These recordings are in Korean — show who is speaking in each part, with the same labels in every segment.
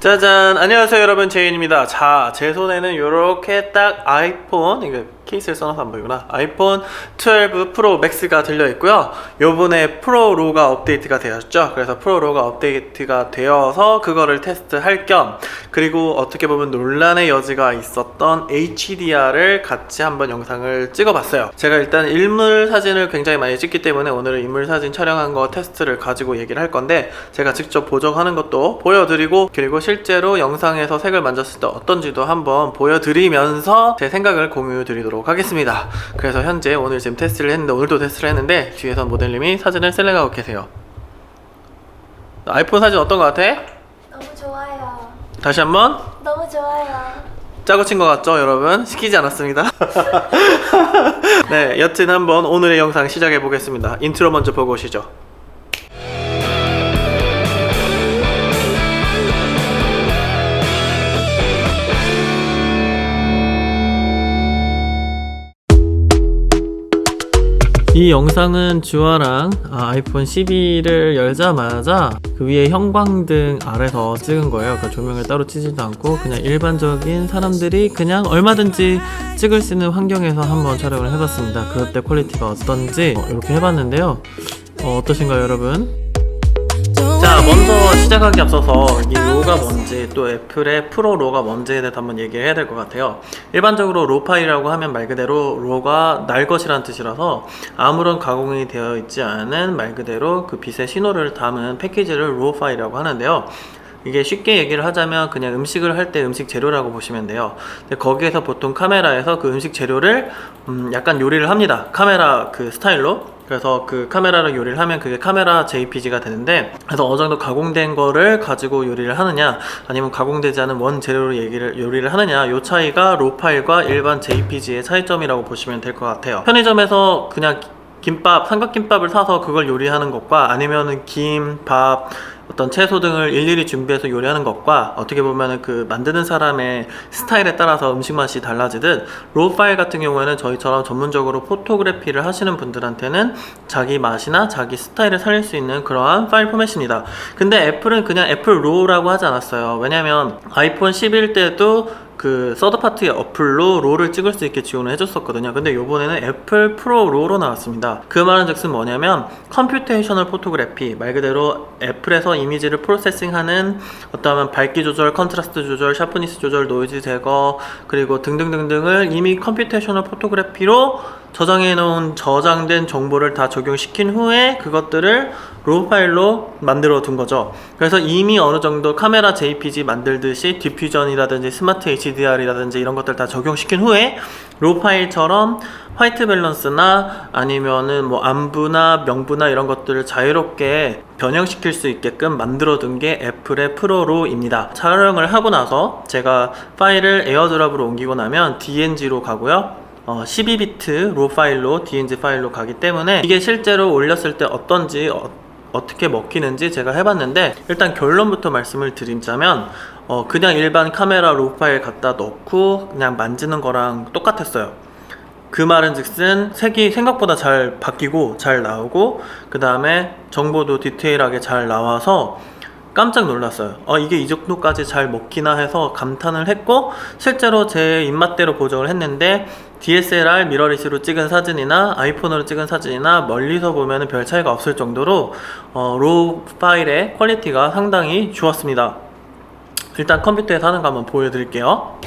Speaker 1: 짜잔! 안녕하세요 여러분, 제이입니다. 자, 제 손에는 이렇게 딱 아이폰, 이거 케이스를 써놔서 안 보이구나. 아이폰 12 프로 맥스가 들려있고요. 요번에 프로로가 업데이트가 되었죠. 그래서 프로로가 업데이트가 되어서 그거를 테스트할 겸, 그리고 어떻게 보면 논란의 여지가 있었던 HDR을 같이 한번 영상을 찍어봤어요. 제가 일단 일물 사진을 굉장히 많이 찍기 때문에 오늘은 인물 사진 촬영한 거 테스트를 가지고 얘기를 할 건데, 제가 직접 보정하는 것도 보여드리고, 그리고 실제로 영상에서 색을 만졌을 때 어떤지도 한번 보여드리면서 제 생각을 공유드리도록 하겠습니다. 그래서 현재 오늘 지금 테스트를 했는데, 오늘도 테스트를 했는데 뒤에서 모델님이 사진을 셀렉하고 계세요. 아이폰 사진 어떤 거 같아?
Speaker 2: 너무 좋아요.
Speaker 1: 다시 한번.
Speaker 2: 너무 좋아요.
Speaker 1: 짜고 친 것 같죠 여러분? 시키지 않았습니다. 네, 여튼 한번 오늘의 영상 시작해 보겠습니다. 인트로 먼저 보고 오시죠. 이 영상은 주아랑 아이폰 12를 열자마자 그 위에 형광등 아래서 찍은 거예요. 그 조명을 따로 치지도 않고 그냥 일반적인 사람들이 그냥 얼마든지 찍을 수 있는 환경에서 한번 촬영을 해봤습니다. 그럴 때 퀄리티가 어떤지 이렇게 해봤는데요. 어떠신가요 여러분? 자, 먼저 시작하기 앞서서 이 로가 뭔지, 또 애플의 프로 로가 뭔지에 대해서 한번 얘기해야 될 것 같아요. 일반적으로 로 파일이라고 하면 말 그대로 로가 날 것이란 뜻이라서 아무런 가공이 되어 있지 않은 말 그대로 그 빛의 신호를 담은 패키지를 로 파일이라고 하는데요. 이게 쉽게 얘기를 하자면 그냥 음식을 할 때 음식 재료라고 보시면 돼요. 근데 거기에서 보통 카메라에서 그 음식 재료를 약간 요리를 합니다. 카메라 그 스타일로. 그래서 그 카메라로 요리를 하면 그게 카메라 JPG가 되는데, 그래서 어느 정도 가공된 거를 가지고 요리를 하느냐 아니면 가공되지 않은 원 재료로 요리를 하느냐, 요 차이가 로 파일과 일반 JPG의 차이점이라고 보시면 될 것 같아요. 편의점에서 그냥 김밥, 삼각김밥을 사서 그걸 요리하는 것과 아니면은 김, 밥, 어떤 채소 등을 일일이 준비해서 요리하는 것과 어떻게 보면은 그 만드는 사람의 스타일에 따라서 음식 맛이 달라지듯, 로 파일 같은 경우에는 저희처럼 전문적으로 포토그래피를 하시는 분들한테는 자기 맛이나 자기 스타일을 살릴 수 있는 그러한 파일 포맷입니다. 근데 애플은 그냥 애플 로라고 하지 않았어요. 왜냐면 아이폰 11 때도 그 서드파티 어플로 로를 찍을 수 있게 지원을 해줬었거든요. 근데 요번에는 애플 프로 로로 나왔습니다. 그 말은 즉슨 뭐냐면 컴퓨테이셔널 포토그래피, 말 그대로 애플에서 이미지를 프로세싱하는 어떠한 밝기 조절, 컨트라스트 조절, 샤프니스 조절, 노이즈 제거, 그리고 등등등등을 이미 컴퓨테이셔널 포토그래피로 저장해 놓은 저장된 정보를 다 적용시킨 후에 그것들을 로 파일로 만들어 둔 거죠. 그래서 이미 어느 정도 카메라 JPG 만들듯이 디퓨전이라든지 스마트 HDR이라든지 이런 것들 다 적용시킨 후에 로 파일처럼 화이트 밸런스나 아니면은 뭐 암부나 명부나 이런 것들을 자유롭게 변형시킬 수 있게끔 만들어 둔 게 애플의 프로로입니다. 촬영을 하고 나서 제가 파일을 에어드랍으로 옮기고 나면 DNG로 가고요. 12비트 로 파일로 DNG 파일로 가기 때문에 이게 실제로 올렸을 때 어떤지 어떻게 먹히는지 제가 해봤는데, 일단 결론부터 말씀을 드리자면 그냥 일반 카메라 로 파일 갖다 넣고 그냥 만지는 거랑 똑같았어요. 그 말은 즉슨 색이 생각보다 잘 바뀌고 잘 나오고, 그 다음에 정보도 디테일하게 잘 나와서 깜짝 놀랐어요. 이게 이 정도까지 잘 먹히나 해서 감탄을 했고, 실제로 제 입맛대로 보정을 했는데 DSLR 미러리스로 찍은 사진이나 아이폰으로 찍은 사진이나 멀리서 보면 별 차이가 없을 정도로 로 파일의 퀄리티가 상당히 좋았습니다. 일단 컴퓨터에서 하는 거 한번 보여드릴게요.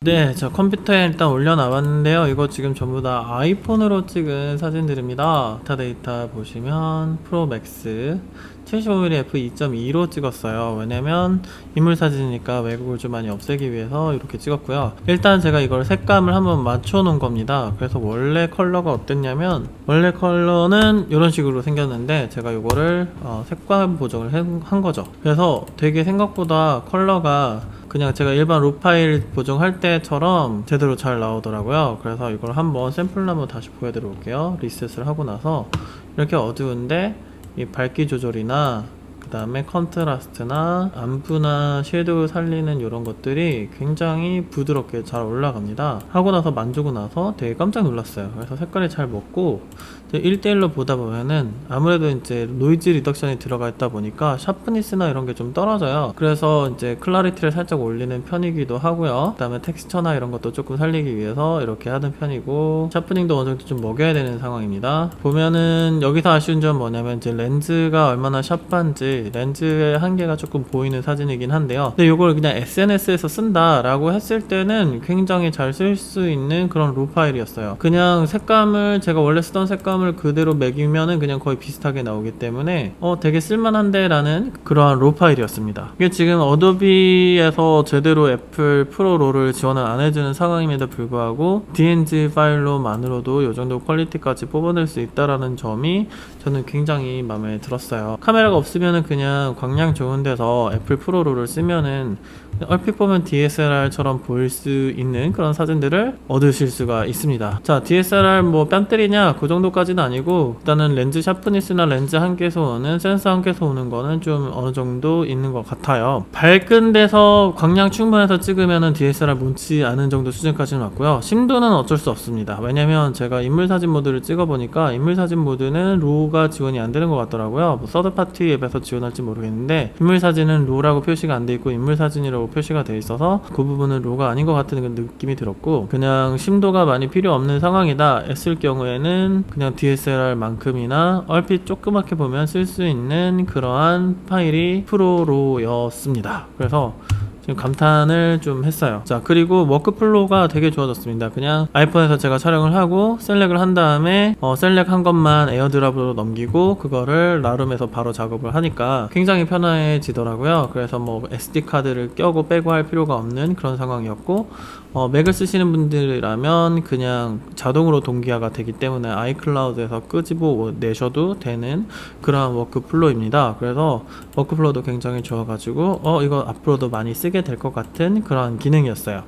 Speaker 1: 네, 저 컴퓨터에 일단 올려놔봤는데요. 이거 지금 전부 다 아이폰으로 찍은 사진들입니다. 데이터 보시면 프로 맥스 75mm f2.2로 찍었어요. 왜냐면 인물 사진이니까 왜곡을 좀 많이 없애기 위해서 이렇게 찍었고요. 일단 제가 이걸 색감을 한번 맞춰 놓은 겁니다. 그래서 원래 컬러가 어땠냐면, 원래 컬러는 이런 식으로 생겼는데 제가 이거를 색감 보정을 한 거죠. 그래서 되게 생각보다 컬러가 그냥 제가 일반 로 파일 보정할 때처럼 제대로 잘 나오더라고요. 그래서 이걸 한번 샘플로 한번 다시 보여드려 볼게요. 리셋을 하고 나서 이렇게 어두운데 이 밝기 조절이나 그 다음에 컨트라스트나 암부나 섀도우 살리는 이런 것들이 굉장히 부드럽게 잘 올라갑니다. 하고 나서 만지고 나서 되게 깜짝 놀랐어요. 그래서 색깔이 잘 먹고, 1대1로 보다 보면은 아무래도 이제 노이즈 리덕션이 들어가 있다 보니까 샤프니스나 이런 게 좀 떨어져요. 그래서 이제 클라리티를 살짝 올리는 편이기도 하고요. 그 다음에 텍스처나 이런 것도 조금 살리기 위해서 이렇게 하는 편이고, 샤프닝도 어느 정도 좀 먹여야 되는 상황입니다. 보면은 여기서 아쉬운 점 뭐냐면 이제 렌즈가 얼마나 샤프한지 렌즈의 한계가 조금 보이는 사진이긴 한데요. 근데 이걸 그냥 SNS에서 쓴다라고 했을 때는 굉장히 잘 쓸 수 있는 그런 로 파일이었어요. 그냥 색감을 제가 원래 쓰던 색감을 그대로 매기면은 그냥 거의 비슷하게 나오기 때문에 되게 쓸만한데 라는 그러한 로 파일이었습니다. 이게 지금 어도비에서 제대로 애플 프로 롤을 지원을 안 해주는 상황임에도 불구하고 DNG 파일로만으로도 이 정도 퀄리티까지 뽑아낼 수 있다라는 점이 저는 굉장히 마음에 들었어요. 카메라가 없으면은 그냥 광량 좋은 데서 애플 프로 롤을 쓰면은 얼핏 보면 DSLR처럼 보일 수 있는 그런 사진들을 얻으실 수가 있습니다. 자, DSLR 뭐 뺨때리냐 그 정도까지는 아니고, 일단은 렌즈 샤프니스나 렌즈 한계에서 오는 센서 한계에서 오는 거는 좀 어느 정도 있는 것 같아요. 밝은 데서 광량 충분해서 찍으면은 DSLR 못지 않은 정도 수준까지는 왔고요. 심도는 어쩔 수 없습니다. 왜냐면 제가 인물사진 모드를 찍어보니까 인물사진 모드는 로우가 지원이 안 되는 것 같더라고요. 뭐 서드파티 앱에서 지원할지 모르겠는데 인물사진은 로우라고 표시가 안 돼 있고 인물사진이라고 표시가 돼 있어서 그 부분은 로우가 아닌 것 같은 느낌이 들었고, 그냥 심도가 많이 필요 없는 상황이다 했을 경우에는 그냥 DSLR 만큼이나 얼핏 조그맣게 보면 쓸 수 있는 그러한 파일이 프로로였습니다. 그래서 지금 감탄을 좀 했어요. 자, 그리고 워크플로우가 되게 좋아졌습니다. 그냥 아이폰에서 제가 촬영을 하고 셀렉을 한 다음에 셀렉 한 것만 에어드랍으로 넘기고 그거를 라룸에서 바로 작업을 하니까 굉장히 편해지더라고요. 그래서 뭐 SD카드를 껴고 빼고 할 필요가 없는 그런 상황이었고, 맥을 쓰시는 분들이라면 그냥 자동으로 동기화가 되기 때문에 아이클라우드에서 끄집어 내셔도 되는 그런 워크플로우입니다. 그래서 워크플로우도 굉장히 좋아가지고 이거 앞으로도 많이 쓰게 될 것 같은 그런 기능이었어요.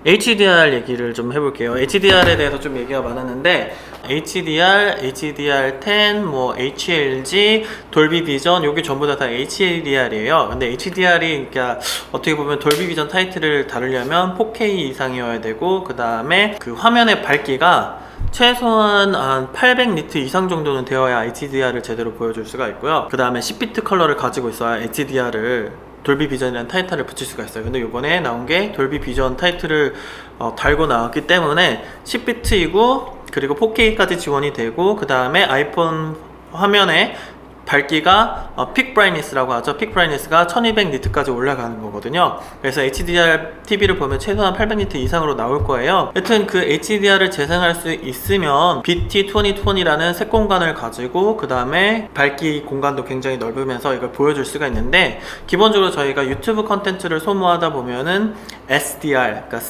Speaker 1: HDR 얘기를 좀 해볼게요. HDR에 대해서 좀 얘기가 많았는데 HDR, HDR10, 뭐 HLG, 돌비 비전 요게 전부 다 HDR이에요. 근데 HDR이 그러니까 어떻게 보면 돌비 비전 타이틀을 다루려면 4K 이상이어야 되고, 그 다음에 그 화면의 밝기가 최소한 한 800니트 이상 정도는 되어야 HDR을 제대로 보여줄 수가 있고요. 그 다음에 10비트 컬러를 가지고 있어야 HDR을 돌비 비전이라는 타이틀을 붙일 수가 있어요. 근데 이번에 나온 게 돌비 비전 타이틀을 달고 나왔기 때문에 10비트이고 그리고 4K까지 지원이 되고, 그 다음에 아이폰 화면에 밝기가 픽 브라이트니스라고 하죠. 픽 브라이트니스가 1200니트까지 올라가는 거거든요. 그래서 HDR TV를 보면 최소한 800니트 이상으로 나올 거예요. 여튼 그 HDR을 재생할 수 있으면 BT2020라는 색 공간을 가지고 그 다음에 밝기 공간도 굉장히 넓으면서 이걸 보여줄 수가 있는데, 기본적으로 저희가 유튜브 컨텐츠를 소모하다 보면은 SDR, 그러니까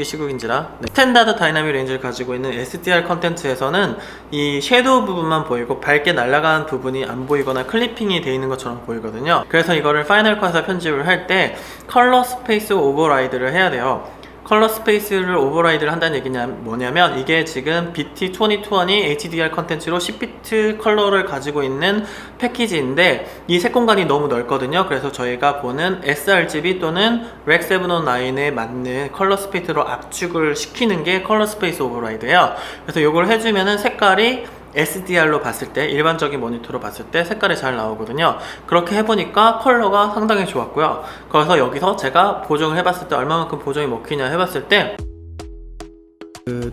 Speaker 1: 시국인지라 스탠다드 다이나믹 렌즈를 가지고 있는 SDR 컨텐츠에서는 이 섀도우 부분만 보이고 밝게 날아가는 부분이 안 보이거나 클리핑이 되어 있는 것처럼 보이거든요. 그래서 이거를 파이널 컷에서 편집을 할 때 컬러 스페이스 오버라이드를 해야 돼요. 컬러 스페이스를 오버라이드를 한다는 얘기는 뭐냐면, 이게 지금 BT2020 HDR 컨텐츠로 10비트 컬러를 가지고 있는 패키지인데 이 색 공간이 너무 넓거든요. 그래서 저희가 보는 sRGB 또는 REC 709에 맞는 컬러 스페이스로 압축을 시키는 게 컬러 스페이스 오버라이드예요. 그래서 이걸 해주면은 색깔이 SDR로 봤을 때, 일반적인 모니터로 봤을 때 색깔이 잘 나오거든요. 그렇게 해보니까 컬러가 상당히 좋았고요. 그래서 여기서 제가 보정을 해봤을 때 얼마만큼 보정이 먹히냐 해봤을 때,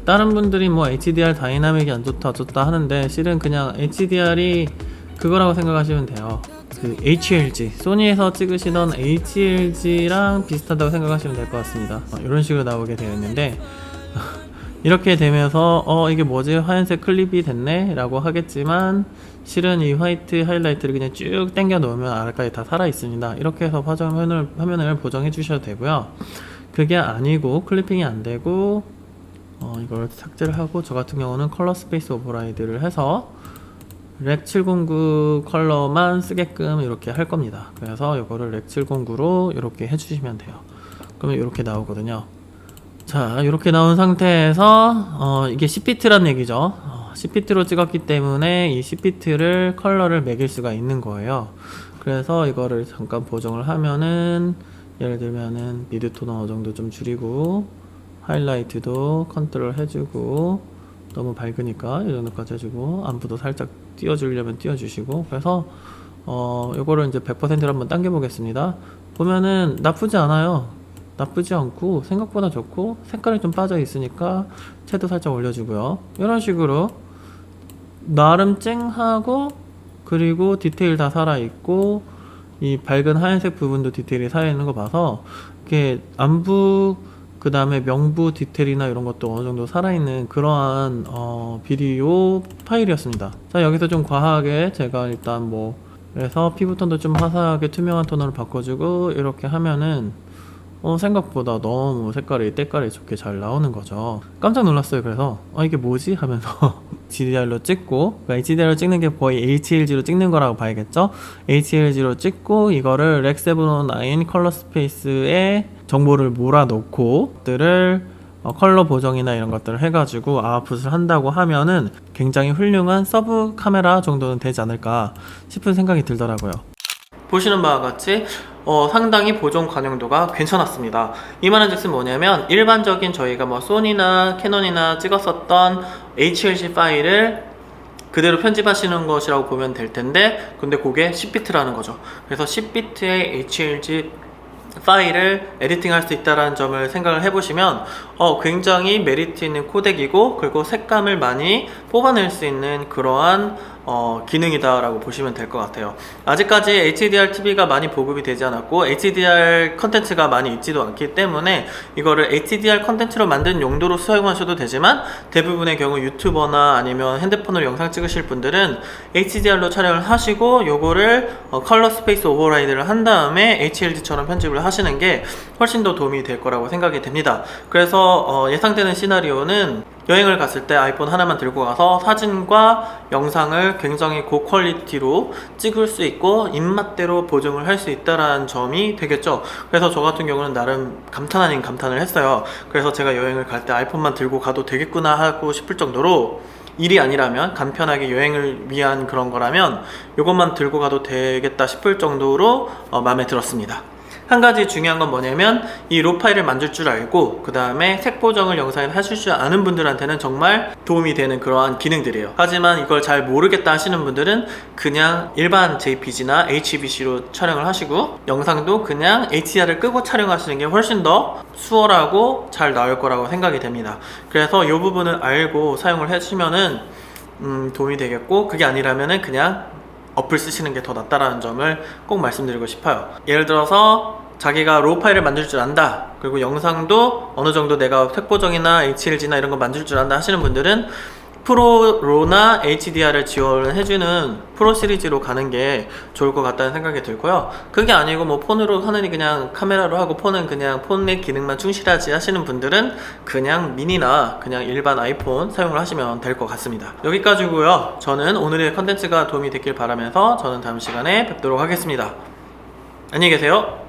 Speaker 1: 다른 분들이 뭐 HDR 다이나믹이 안 좋다 어쩌다 하는데 실은 그냥 HDR이 그거라고 생각하시면 돼요. 그 HLG, 소니에서 찍으시던 HLG랑 비슷하다고 생각하시면 될 것 같습니다. 이런 식으로 나오게 되어 있는데 이렇게 되면서 이게 뭐지, 하얀색 클립이 됐네 라고 하겠지만 실은 이 화이트 하이라이트를 그냥 쭉 당겨 놓으면 아래까지 다 살아 있습니다. 이렇게 해서 화면을 보정해 주셔도 되고요. 그게 아니고 클리핑이 안 되고 이걸 삭제를 하고, 저 같은 경우는 컬러 스페이스 오버라이드를 해서 렉 709 컬러만 쓰게끔 이렇게 할 겁니다. 그래서 이거를 렉 709로 이렇게 해주시면 돼요. 그러면 이렇게 나오거든요. 자, 이렇게 나온 상태에서 이게 10비트란 얘기죠. 10비트로 찍었기 때문에 이 10비트를 컬러를 매길 수가 있는 거예요. 그래서 이거를 잠깐 보정을 하면은, 예를 들면은 미드톤 어느 정도 좀 줄이고 하이라이트도 컨트롤 해주고 너무 밝으니까 이 정도까지 해주고 안부도 살짝 띄워주려면 띄워주시고 그래서 요거를 이제 100%로 한번 당겨 보겠습니다. 보면은 나쁘지 않아요. 나쁘지 않고 생각보다 좋고 색깔이 좀 빠져 있으니까 채도 살짝 올려주고요. 이런 식으로 나름 쨍하고 그리고 디테일 다 살아있고 이 밝은 하얀색 부분도 디테일이 살아있는 거 봐서 이렇게 안부 그 다음에 명부 디테일이나 이런 것도 어느 정도 살아있는 그러한 비디오 파일이었습니다. 자, 여기서 좀 과하게 제가 일단 뭐 그래서 피부톤도 좀 화사하게 투명한 톤으로 바꿔주고 이렇게 하면은 생각보다 너무 색깔이 때깔이 좋게 잘 나오는 거죠. 깜짝 놀랐어요. 그래서 이게 뭐지? 하면서 HDR로 찍고, 그러니까 HDR로 찍는 게 거의 HLG로 찍는 거라고 봐야겠죠? HLG로 찍고 이거를 렉709 컬러 스페이스에 정보를 몰아놓고 들을 컬러 보정이나 이런 것들을 해가지고 아웃풋을 한다고 하면은 굉장히 훌륭한 서브 카메라 정도는 되지 않을까 싶은 생각이 들더라고요. 보시는 바와 같이 상당히 보정 관용도가 괜찮았습니다. 이 말은 즉슨 뭐냐면 일반적인 저희가 뭐 소니나 캐논이나 찍었었던 HLG 파일을 그대로 편집하시는 것이라고 보면 될 텐데 근데 그게 10비트라는 거죠. 그래서 10비트의 HLG 파일을 에디팅할 수 있다는 점을 생각을 해보시면 굉장히 메리트 있는 코덱이고 그리고 색감을 많이 뽑아낼 수 있는 그러한 기능이다 라고 보시면 될 것 같아요. 아직까지 HDR TV가 많이 보급이 되지 않았고 HDR 컨텐츠가 많이 있지도 않기 때문에 이거를 HDR 컨텐츠로 만든 용도로 사용하셔도 되지만 대부분의 경우 유튜버나 아니면 핸드폰으로 영상 찍으실 분들은 HDR로 촬영을 하시고 요거를 컬러 스페이스 오버라이드를 한 다음에 HLG처럼 편집을 하시는 게 훨씬 더 도움이 될 거라고 생각이 됩니다. 그래서 예상되는 시나리오는 여행을 갔을 때 아이폰 하나만 들고 가서 사진과 영상을 굉장히 고퀄리티로 찍을 수 있고 입맛대로 보정을 할 수 있다는 점이 되겠죠. 그래서 저 같은 경우는 나름 감탄 아닌 감탄을 했어요. 그래서 제가 여행을 갈 때 아이폰만 들고 가도 되겠구나 하고 싶을 정도로 일이 아니라면 간편하게 여행을 위한 그런 거라면 이것만 들고 가도 되겠다 싶을 정도로 마음에 들었습니다. 한 가지 중요한 건 뭐냐면 이 로 파일을 만들 줄 알고 그 다음에 색 보정을 영상에 하실 줄 아는 분들한테는 정말 도움이 되는 그러한 기능들이에요. 하지만 이걸 잘 모르겠다 하시는 분들은 그냥 일반 JPG나 HEVC로 촬영을 하시고 영상도 그냥 HDR을 끄고 촬영하시는 게 훨씬 더 수월하고 잘 나올 거라고 생각이 됩니다. 그래서 이 부분을 알고 사용을 해주시면은 도움이 되겠고 그게 아니라면은 그냥 어플 쓰시는 게 더 낫다라는 점을 꼭 말씀드리고 싶어요. 예를 들어서 자기가 로 파일을 만들 줄 안다 그리고 영상도 어느 정도 내가 색 보정이나 HLG나 이런 거 만들 줄 안다 하시는 분들은 프로로나 HDR을 지원을 해주는 프로 시리즈로 가는 게 좋을 것 같다는 생각이 들고요. 그게 아니고 뭐 폰으로 하느니 그냥 카메라로 하고 폰은 그냥 폰의 기능만 충실하지 하시는 분들은 그냥 미니나 그냥 일반 아이폰 사용을 하시면 될 것 같습니다. 여기까지고요. 저는 오늘의 컨텐츠가 도움이 됐길 바라면서 저는 다음 시간에 뵙도록 하겠습니다. 안녕히 계세요.